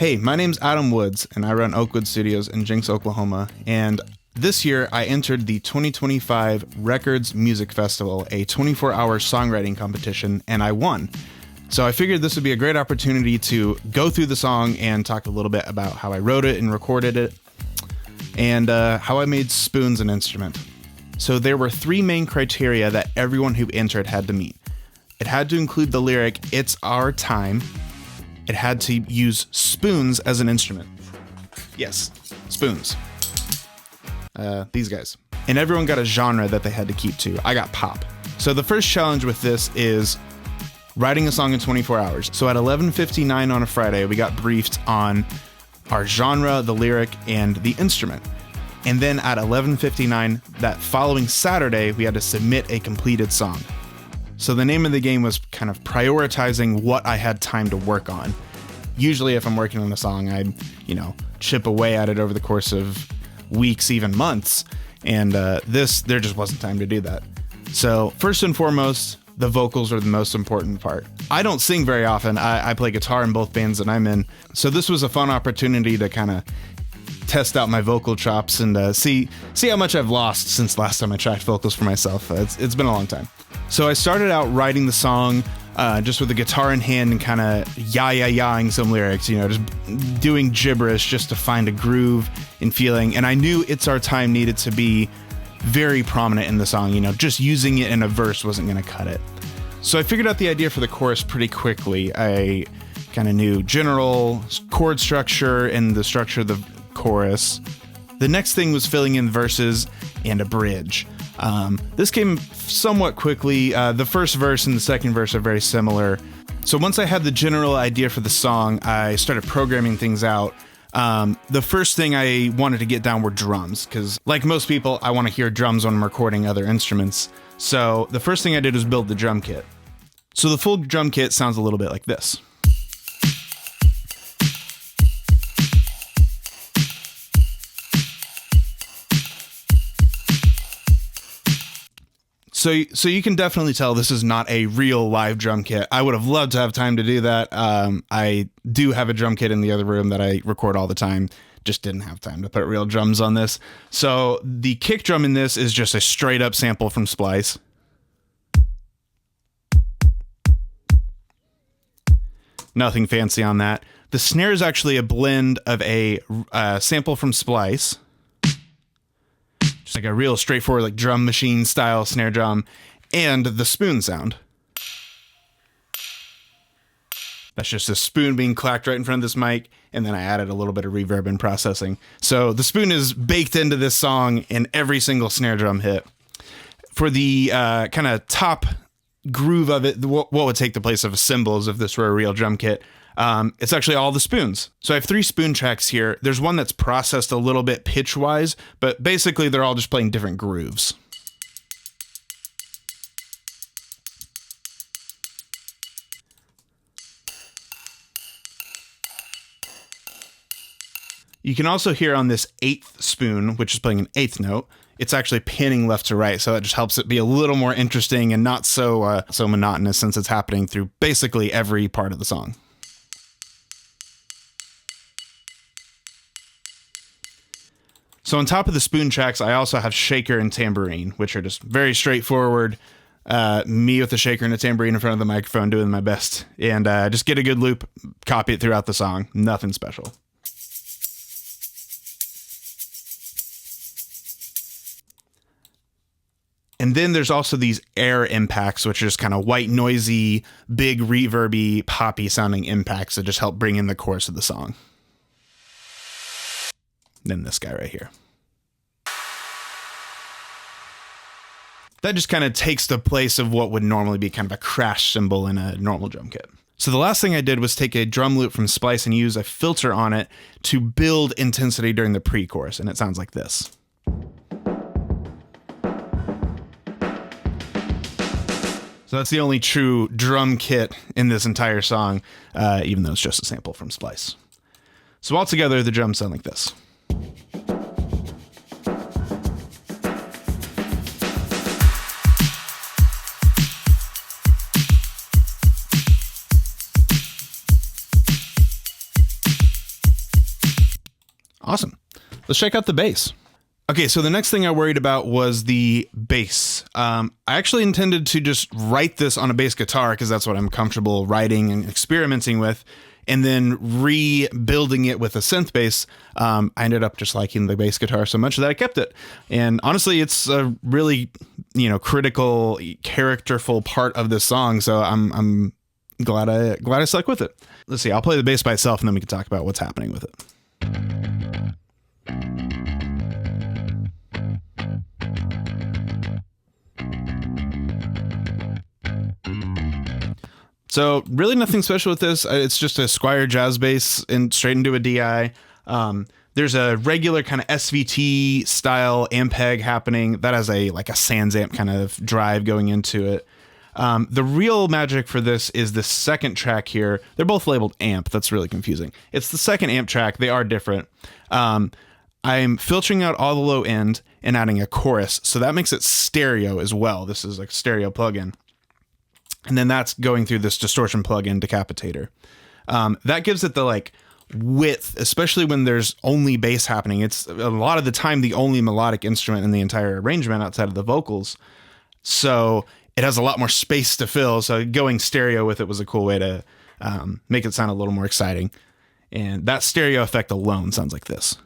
Hey, my name's Adam Woods, and I run Oakwood Studios in Jinx, Oklahoma, and this year I entered the 2025 Wrecords Music Festival, a 24-hour songwriting competition, and I won. So I figured this would be a great opportunity to go through the song and talk a little bit about how I wrote it and recorded it, and how I made spoons an instrument. So there were three main criteria that everyone who entered had to meet. It had to include the lyric, "It's Our Time." It had to use spoons as an instrument. Yes, spoons. These guys. And everyone got a genre that they had to keep to. I got pop. So the first challenge with this is writing a song in 24 hours. So at 11:59 on a Friday, we got briefed on our genre, the lyric, and the instrument. And then at 11:59 that following Saturday, we had to submit a completed song. So the name of the game was kind of prioritizing what I had time to work on. Usually if I'm working on a song, I'd, chip away at it over the course of weeks, even months. And there just wasn't time to do that. So first and foremost, the vocals are the most important part. I don't sing very often. I play guitar in both bands that I'm in. So this was a fun opportunity to kind of test out my vocal chops and see how much I've lost since last time I tracked vocals for myself. It's been a long time. So I started out writing the song just with the guitar in hand and kind of yah-ing some lyrics, just doing gibberish just to find a groove and feeling. And I knew "It's Our Time" needed to be very prominent in the song. Just using it in a verse wasn't going to cut it. So I figured out the idea for the chorus pretty quickly. I kind of knew general chord structure and the structure of the chorus. The next thing was filling in verses and a bridge. This came somewhat quickly. The first verse and the second verse are very similar. So once I had the general idea for the song, I started programming things out. The first thing I wanted to get down were drums, because like most people, I want to hear drums when I'm recording other instruments. So the first thing I did was build the drum kit. So the full drum kit sounds a little bit like this. So you can definitely tell this is not a real live drum kit. I would have loved to have time to do that. I do have a drum kit in the other room that I record all the time. Just didn't have time to put real drums on this. So the kick drum in this is just a straight up sample from Splice. Nothing fancy on that. The snare is actually a blend of a sample from Splice, like a real straightforward, like drum machine style snare drum, and the spoon sound. That's just a spoon being clacked right in front of this mic, and then I added a little bit of reverb and processing. So the spoon is baked into this song in every single snare drum hit. For the kind of top groove of it, what would take the place of cymbals if this were a real drum kit, it's actually all the spoons. So I have three spoon tracks here. There's one that's processed a little bit pitch-wise, but basically they're all just playing different grooves. You can also hear on this eighth spoon, which is playing an eighth note, it's actually pinning left to right, so that just helps it be a little more interesting and not so monotonous, since it's happening through basically every part of the song. So on top of the spoon tracks, I also have shaker and tambourine, which are just very straightforward. Me with a shaker and a tambourine in front of the microphone doing my best, and just get a good loop, copy it throughout the song. Nothing special. And then there's also these air impacts, which are just kind of white, noisy, big, reverby, poppy sounding impacts that just help bring in the chorus of the song. Then this guy right here. That just kind of takes the place of what would normally be kind of a crash cymbal in a normal drum kit. So the last thing I did was take a drum loop from Splice and use a filter on it to build intensity during the pre-chorus, and it sounds like this. So that's the only true drum kit in this entire song, even though it's just a sample from Splice. So altogether, the drums sound like this. Awesome. Let's check out the bass. Okay, so the next thing I worried about was the bass. I actually intended to just write this on a bass guitar because that's what I'm comfortable writing and experimenting with, and then rebuilding it with a synth bass. I ended up just liking the bass guitar so much that I kept it. And honestly, it's a really, critical, characterful part of this song. So I'm glad I stuck with it. Let's see. I'll play the bass by itself, and then we can talk about what's happening with it. So really nothing special with this. It's just a Squier jazz bass and straight into a DI. There's a regular kind of SVT style Ampeg happening that has a Sans amp kind of drive going into it. The real magic for this is the second track here. They're both labeled amp. That's really confusing. It's the second amp track. They are different. I'm filtering out all the low end and adding a chorus. So that makes it stereo as well. This is like a stereo plugin. And then that's going through this distortion plugin decapitator. That gives it the width, especially when there's only bass happening. It's a lot of the time the only melodic instrument in the entire arrangement outside of the vocals. So it has a lot more space to fill. So going stereo with it was a cool way to make it sound a little more exciting. And that stereo effect alone sounds like this.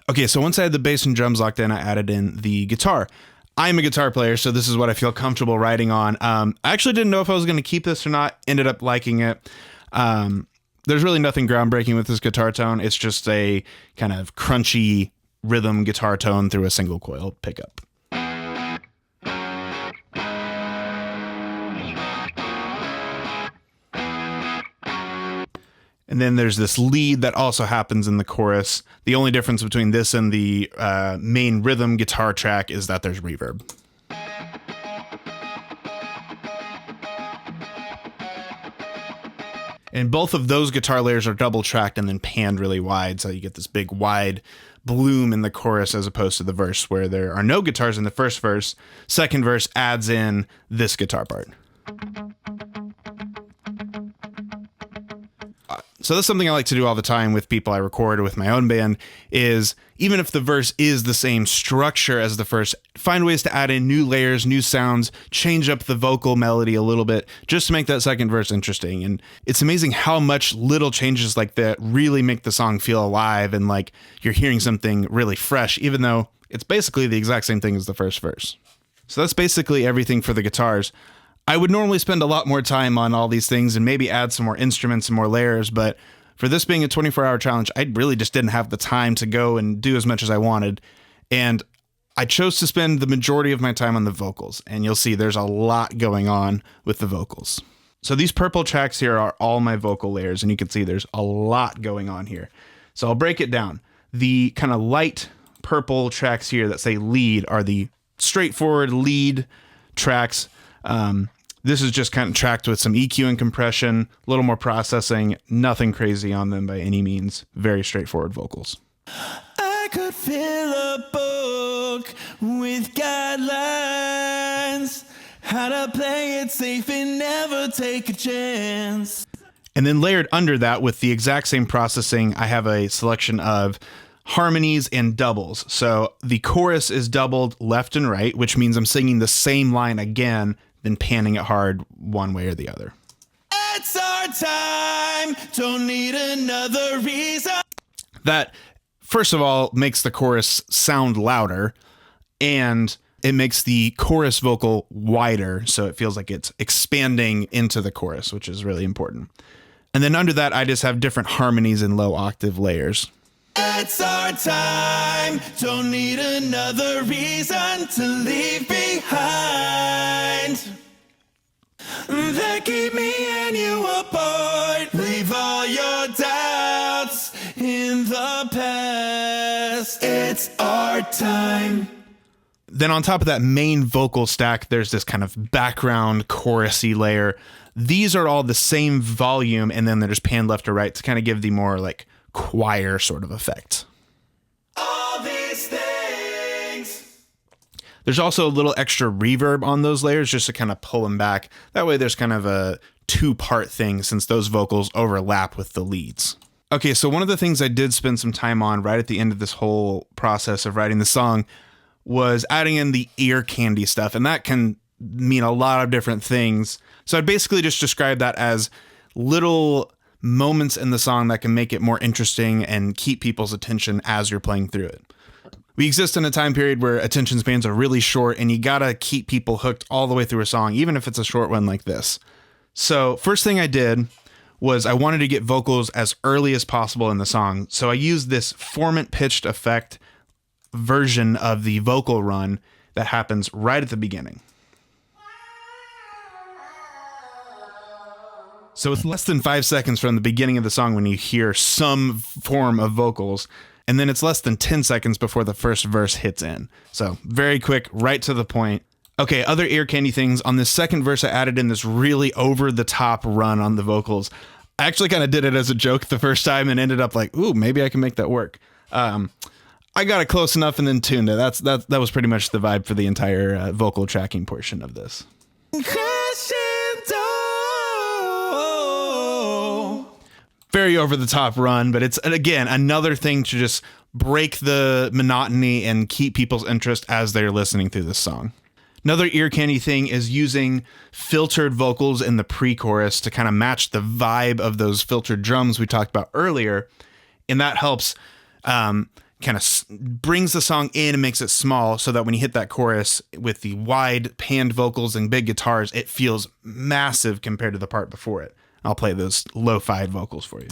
Okay, so once I had the bass and drums locked in, I added in the guitar. I'm a guitar player, so this is what I feel comfortable writing on. I actually didn't know if I was going to keep this or not. Ended up liking it. There's really nothing groundbreaking with this guitar tone. It's just a kind of crunchy rhythm guitar tone through a single coil pickup. And then there's this lead that also happens in the chorus. The only difference between this and the main rhythm guitar track is that there's reverb. And both of those guitar layers are double tracked and then panned really wide. So you get this big wide bloom in the chorus as opposed to the verse where there are no guitars in the first verse. Second verse adds in this guitar part. So that's something I like to do all the time with people I record or with my own band is even if the verse is the same structure as the first, find ways to add in new layers, new sounds, change up the vocal melody a little bit just to make that second verse interesting. And it's amazing how much little changes like that really make the song feel alive and like you're hearing something really fresh, even though it's basically the exact same thing as the first verse. So that's basically everything for the guitars. I would normally spend a lot more time on all these things and maybe add some more instruments and more layers, but for this being a 24-hour challenge, I really just didn't have the time to go and do as much as I wanted. And I chose to spend the majority of my time on the vocals, and you'll see there's a lot going on with the vocals. So these purple tracks here are all my vocal layers, and you can see there's a lot going on here. So I'll break it down. The kind of light purple tracks here that say lead are the straightforward lead tracks. This is just kind of tracked with some EQ and compression, a little more processing, nothing crazy on them by any means. Very straightforward vocals. I could fill a book with guidelines, how to play it safe and never take a chance. And then layered under that with the exact same processing, I have a selection of harmonies and doubles. So the chorus is doubled left and right, which means I'm singing the same line again, then panning it hard one way or the other. It's our time, don't need another reason. That, first of all, makes the chorus sound louder, and it makes the chorus vocal wider, so it feels like it's expanding into the chorus, which is really important. And then under that, I just have different harmonies and low octave layers. It's our time, don't need another reason to leave behind. That keep me and you apart. Leave all your doubts in the past. It's our time. Then on top of that main vocal stack, there's this kind of background chorusy layer. These are all the same volume, and then they're just panned left or right to kind of give the more like choir sort of effect. All these things. There's also a little extra reverb on those layers just to kind of pull them back. That way there's kind of a two-part thing since those vocals overlap with the leads. Okay, so one of the things I did spend some time on right at the end of this whole process of writing the song was adding in the ear candy stuff, and that can mean a lot of different things. So I'd basically just describe that as little moments in the song that can make it more interesting and keep people's attention as you're playing through it. We exist in a time period where attention spans are really short, and you gotta keep people hooked all the way through a song, even if it's a short one like this. So first thing I did was I wanted to get vocals as early as possible in the song. So I used this formant pitched effect version of the vocal run that happens right at the beginning. So it's less than 5 seconds from the beginning of the song when you hear some form of vocals, and then it's less than 10 seconds before the first verse hits in. So very quick, right to the point. Okay, other ear candy things. On this second verse, I added in this really over-the-top run on the vocals. I actually kind of did it as a joke the first time and ended up like, ooh, maybe I can make that work. I got it close enough and then tuned it. That was pretty much the vibe for the entire vocal tracking portion of this. Very over-the-top run, but it's, again, another thing to just break the monotony and keep people's interest as they're listening through this song. Another ear candy thing is using filtered vocals in the pre-chorus to kind of match the vibe of those filtered drums we talked about earlier. And that helps kind of brings the song in and makes it small so that when you hit that chorus with the wide panned vocals and big guitars, it feels massive compared to the part before it. I'll play those lo-fi vocals for you.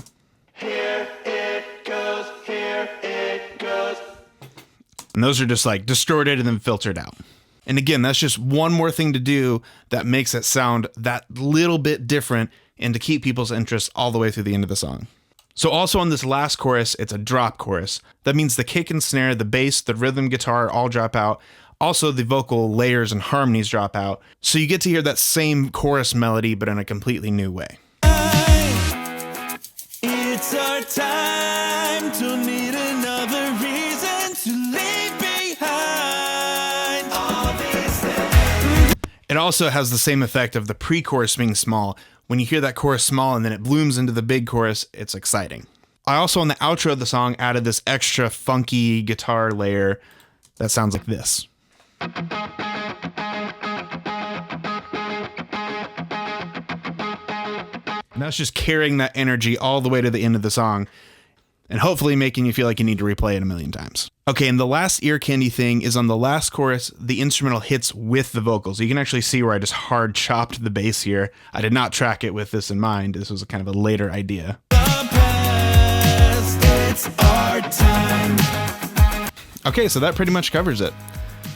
Here it goes, here it goes. And those are just like distorted and then filtered out. And again, that's just one more thing to do that makes it sound that little bit different and to keep people's interest all the way through the end of the song. So also on this last chorus, it's a drop chorus. That means the kick and snare, the bass, the rhythm guitar all drop out. Also, the vocal layers and harmonies drop out. So you get to hear that same chorus melody, but in a completely new way. It's our time to need another reason to leave behind all these things. It also has the same effect of the pre-chorus being small. When you hear that chorus small and then it blooms into the big chorus, it's exciting. I also, on the outro of the song, added this extra funky guitar layer that sounds like this. And that's just carrying that energy all the way to the end of the song and hopefully making you feel like you need to replay it a million times. Okay, and the last ear candy thing is on the last chorus, the instrumental hits with the vocals. You can actually see where I just hard chopped the bass here. I did not track it with this in mind. This was kind of a later idea. It's our time. Okay, so that pretty much covers it.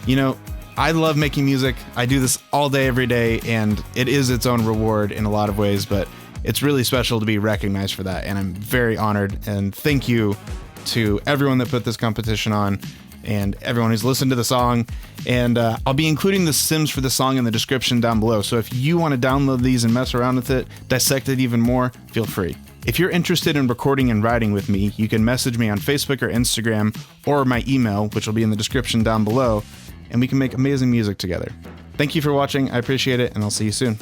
You know, I love making music. I do this all day, every day, and it is its own reward in a lot of ways, but it's really special to be recognized for that, and I'm very honored, and thank you to everyone that put this competition on and everyone who's listened to the song, and I'll be including the Sims for the song in the description down below, so if you want to download these and mess around with it, dissect it even more, feel free. If you're interested in recording and writing with me, you can message me on Facebook or Instagram or my email, which will be in the description down below, and we can make amazing music together. Thank you for watching, I appreciate it, and I'll see you soon.